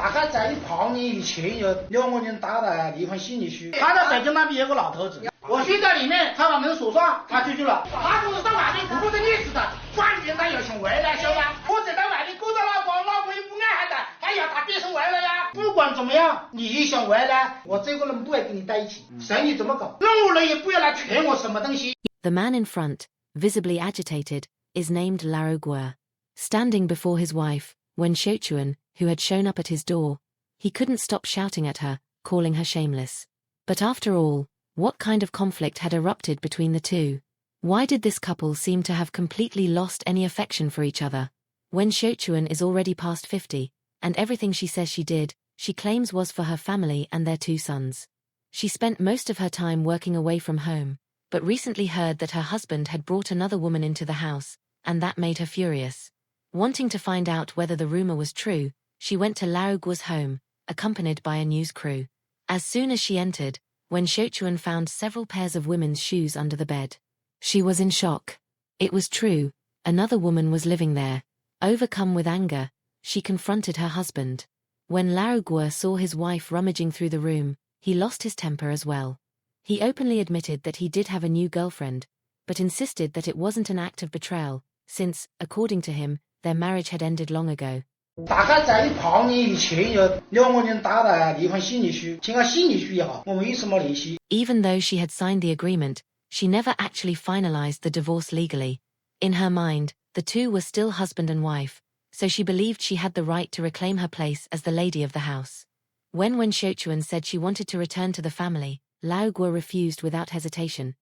大概在8年以前有2个人打了离婚协议书。他在北京那边有个老头子，我睡在里面，他把门锁上，他出去了。他不是在外面不是溺死的，关键他要想回来晓得吧？我在外面顾着老婆又不爱他的，他要他变成回来呀。不管怎么样，你想回来，我这个人不会跟你在一起，生意怎么搞？任何人也不要来劝我什么东西。 The man in front, visibly agitated, is named Larogua. Standing before his wife, Wen Shochuan, who had shown up at his door, he couldn't stop shouting at her, calling her shameless. But after all, what kind of conflict had erupted between the two? Why did this couple seem to have completely lost any affection for each other? Wen Shochuan is already past 50, and everything she says she did, she claims was for her family and their 2 sons. She spent most of her time working away from home, but recently heard that her husband had brought another woman into the house, and that made her furious. Wanting to find out whether the rumor was true, she went to Larogua's home, accompanied by a news crew. As soon as she entered, Wen Shochuan found several pairs of women's shoes under the bed. She was in shock. It was true, another woman was living there. Overcome with anger, she confronted her husband. When Larogua saw his wife rummaging through the room, he lost his temper as well. He openly admitted that he did have a new girlfriend, but insisted that it wasn't an act of betrayal, since, according to him, their marriage had ended long ago. 大概在8年以前有2个人打了离婚协议书，签个协议书也好，我们一直没联系。 Even though she had signed the agreement, she never actually finalized the divorce legally. In her mind, the two were still husband and wife, so she believed she had the right to reclaim her place as the lady of the house. When Wen Shochuan said she wanted to return to the family, Laogua refused without hesitation.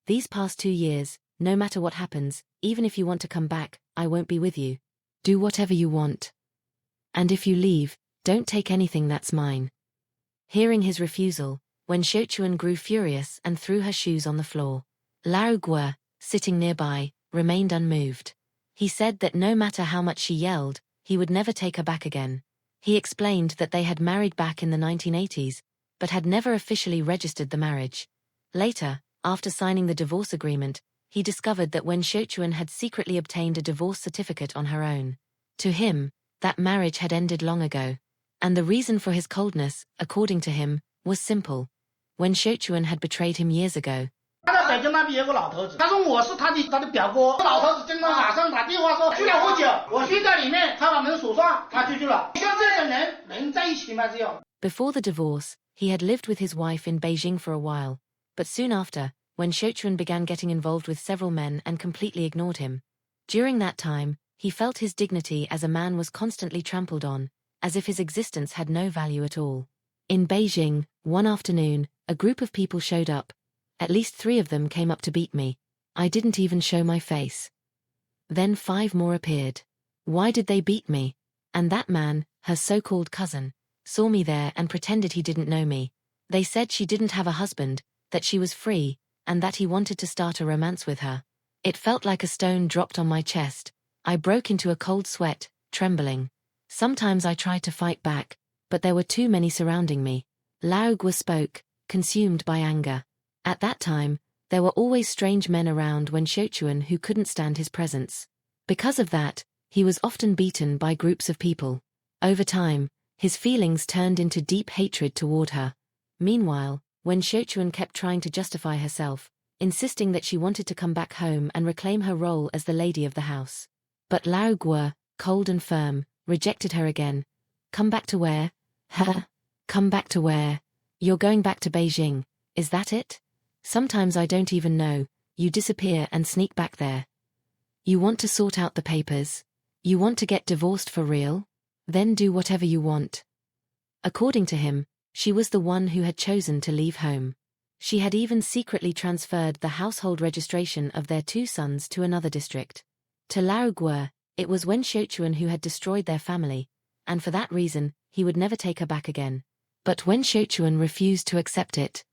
These past 2 years, no matter what happens, even if you want to come back, I won't be with you. Do whatever you want. And if you leave, don't take anything that's mine. Hearing his refusal, Wen Shochuan grew furious and threw her shoes on the floor. Laogua, sitting nearby, remained unmoved. He said that no matter how much she yelled, he would never take her back again. He explained that they had married back in the 1980s, but had never officially registered the marriage. Later, after signing the divorce agreement, he discovered that Wen Shochuan had secretly obtained a divorce certificate on her own. To him, that marriage had ended long ago. And the reason for his coldness, according to him, was simple. Wen Shochuan had betrayed him years ago. 他在北京那边有个老头子，他说我是他的表哥。老头子经常晚上打电话说出来喝酒，我睡在里面，他把门锁上，他出去了。像这种人能在一起吗？这样。 Before the divorce, he had lived with his wife in Beijing for a while, but soon after, Wen Shochuan began getting involved with several men and completely ignored him. During that time, he felt his dignity as a man was constantly trampled on, as if his existence had no value at all. In Beijing, one afternoon, a group of people showed up. At least 3 of them came up to beat me. I didn't even show my face. Then 5 more appeared. Why did they beat me? And that man, her so-called cousin, saw me there and pretended he didn't know me. They said she didn't have a husband, that she was free, and that he wanted to start a romance with her. It felt like a stone dropped on my chest. I broke into a cold sweat, trembling. Sometimes I tried to fight back, but there were too many surrounding me. Laogua spoke, consumed by anger. At that time, there were always strange men around Wen Shochuan who couldn't stand his presence. Because of that, he was often beaten by groups of people. Over time, his feelings turned into deep hatred toward her. Meanwhile, Wen Shochuan kept trying to justify herself, insisting that she wanted to come back home and reclaim her role as the lady of the house. But Laogua, cold and firm, rejected her again. Come back to where? Come back to where? You're going back to Beijing, is that it? Sometimes I don't even know, you disappear and sneak back there. You want to sort out the papers? You want to get divorced for real? Then do whatever you want. According to him, she was the one who had chosen to leave home. She had even secretly transferred the household registration of their 2 sons to another district. To Laogua, it was Wen Shochuan who had destroyed their family, and for that reason, he would never take her back again. But Wen Shochuan refused to accept it.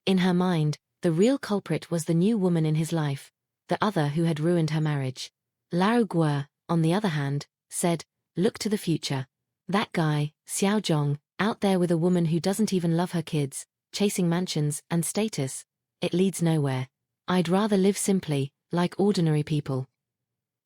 In her mind, the real culprit was the new woman in his life, the other who had ruined her marriage. Laogua, on the other hand, said, look to the future. That guy, Xiao Zhong, out there with a woman who doesn't even love her kids, chasing mansions and status, it leads nowhere. I'd rather live simply, like ordinary people.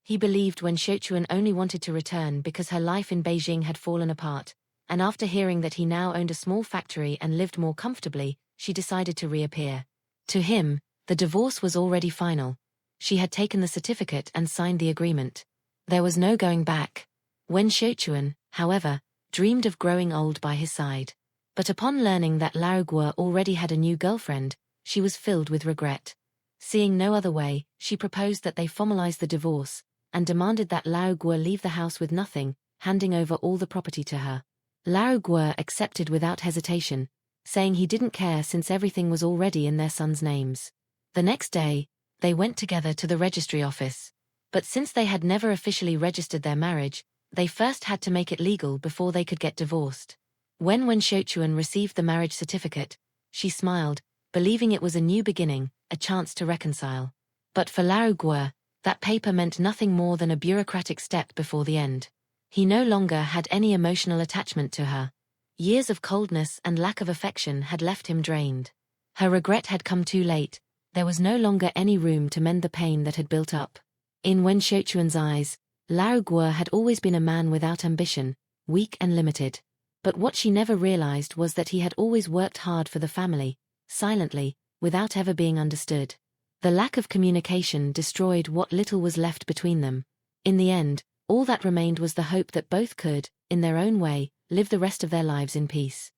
He believed Wen Shochuan only wanted to return because her life in Beijing had fallen apart, and after hearing that he now owned a small factory and lived more comfortably, she decided to reappear. To him, the divorce was already final. She had taken the certificate and signed the agreement. There was no going back. Wen Xiaochuan, however, dreamed of growing old by his side. But upon learning that Lao Guo already had a new girlfriend, she was filled with regret. Seeing no other way, she proposed that they formalize the divorce, and demanded that Lao Guo leave the house with nothing, handing over all the property to her. Lao Guo accepted without hesitation, saying he didn't care since everything was already in their sons' names. The next day, they went together to the registry office. But since they had never officially registered their marriage, they first had to make it legal before they could get divorced. When Wen Xiaochuan received the marriage certificate, she smiled, believing it was a new beginning, a chance to reconcile. But for Lao Guo, that paper meant nothing more than a bureaucratic step before the end. He no longer had any emotional attachment to her. Years of coldness and lack of affection had left him drained. Her regret had come too late. There was no longer any room to mend the pain that had built up. In Wen Xiaochuan's eyes, Lao Guo had always been a man without ambition, weak and limited. But what she never realized was that he had always worked hard for the family, silently, without ever being understood. The lack of communication destroyed what little was left between them. In the end, all that remained was the hope that both could, in their own way, live the rest of their lives in peace.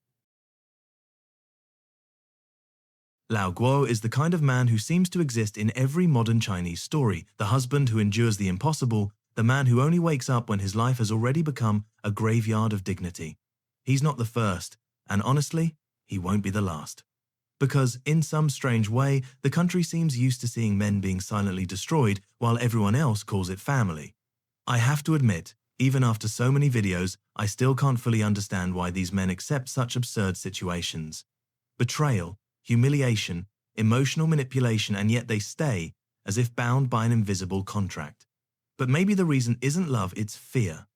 Lao Guo is the kind of man who seems to exist in every modern Chinese story, the husband who endures the impossible, the man who only wakes up when his life has already become a graveyard of dignity. He's not the first, and honestly, he won't be the last. Because, in some strange way, the country seems used to seeing men being silently destroyed while everyone else calls it family. I have to admit, even after so many videos, I still can't fully understand why these men accept such absurd situations. Betrayal, humiliation, emotional manipulation, and yet they stay, as if bound by an invisible contract. But maybe the reason isn't love, it's fear.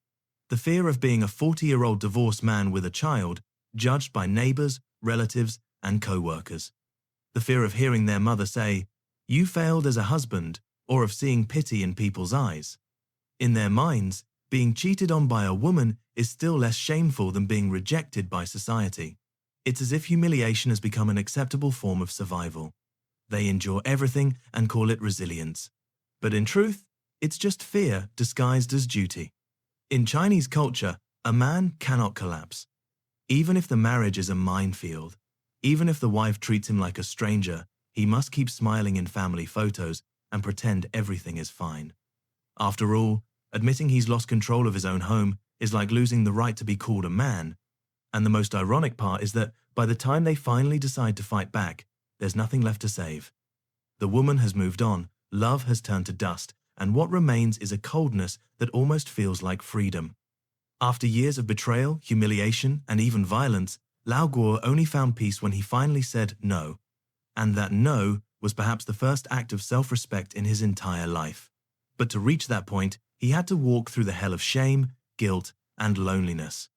The fear of being a 40-year-old divorced man with a child, judged by neighbors, relatives, and co-workers. The fear of hearing their mother say, "You failed as a husband," or of seeing pity in people's eyes. In their minds, being cheated on by a woman is still less shameful than being rejected by society. It's as if humiliation has become an acceptable form of survival. They endure everything and call it resilience. But in truth, it's just fear disguised as duty. In Chinese culture, a man cannot collapse. Even if the marriage is a minefield, even if the wife treats him like a stranger, he must keep smiling in family photos and pretend everything is fine. After all, admitting he's lost control of his own home is like losing the right to be called a man. And the most ironic part is that by the time they finally decide to fight back, there's nothing left to save. The woman has moved on, love has turned to dust, and what remains is a coldness that almost feels like freedom. After years of betrayal, humiliation, and even violence, Lao Guo only found peace when he finally said no. And that no was perhaps the first act of self-respect in his entire life. But to reach that point, he had to walk through the hell of shame, guilt, and loneliness.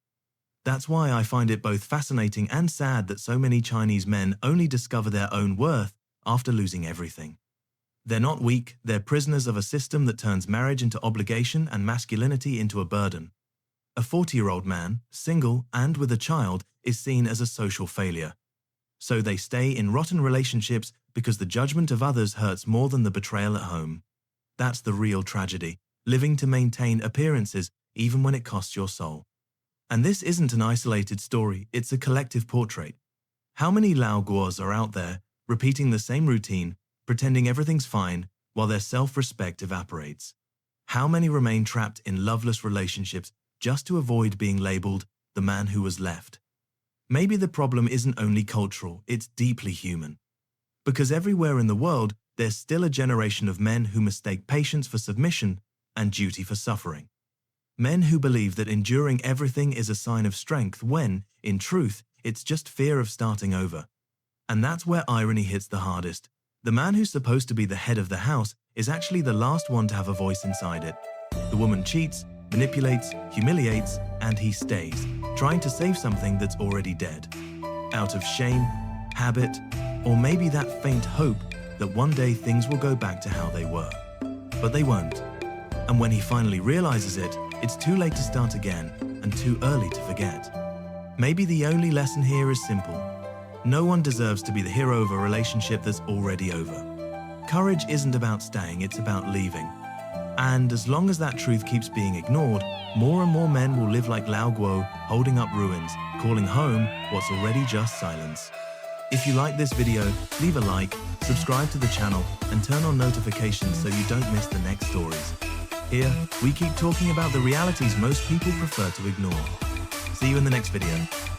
That's why I find it both fascinating and sad that so many Chinese men only discover their own worth after losing everything. They're not weak, they're prisoners of a system that turns marriage into obligation and masculinity into a burden. A 40-year-old man, single and with a child, is seen as a social failure. So they stay in rotten relationships because the judgment of others hurts more than the betrayal at home. That's the real tragedy, living to maintain appearances even when it costs your soul. And this isn't an isolated story, it's a collective portrait. How many Lao Guos are out there, repeating the same routine, pretending everything's fine, while their self-respect evaporates? How many remain trapped in loveless relationships just to avoid being labeled the man who was left? Maybe the problem isn't only cultural, it's deeply human. Because everywhere in the world, there's still a generation of men who mistake patience for submission and duty for suffering. Men who believe that enduring everything is a sign of strength when, in truth, it's just fear of starting over. And that's where irony hits the hardest. The man who's supposed to be the head of the house is actually the last one to have a voice inside it. The woman cheats, manipulates, humiliates, and he stays, trying to save something that's already dead. Out of shame, habit, or maybe that faint hope that one day things will go back to how they were. But they won't. And when he finally realizes it, it's too late to start again and too early to forget. Maybe the only lesson here is simple. No one deserves to be the hero of a relationship that's already over. Courage isn't about staying, it's about leaving. And as long as that truth keeps being ignored, more and more men will live like Lao Guo, holding up ruins, calling home what's already just silence. If you like this video, leave a like, subscribe to the channel, and turn on notifications so you don't miss the next stories. Here, we keep talking about the realities most people prefer to ignore. See you in the next video.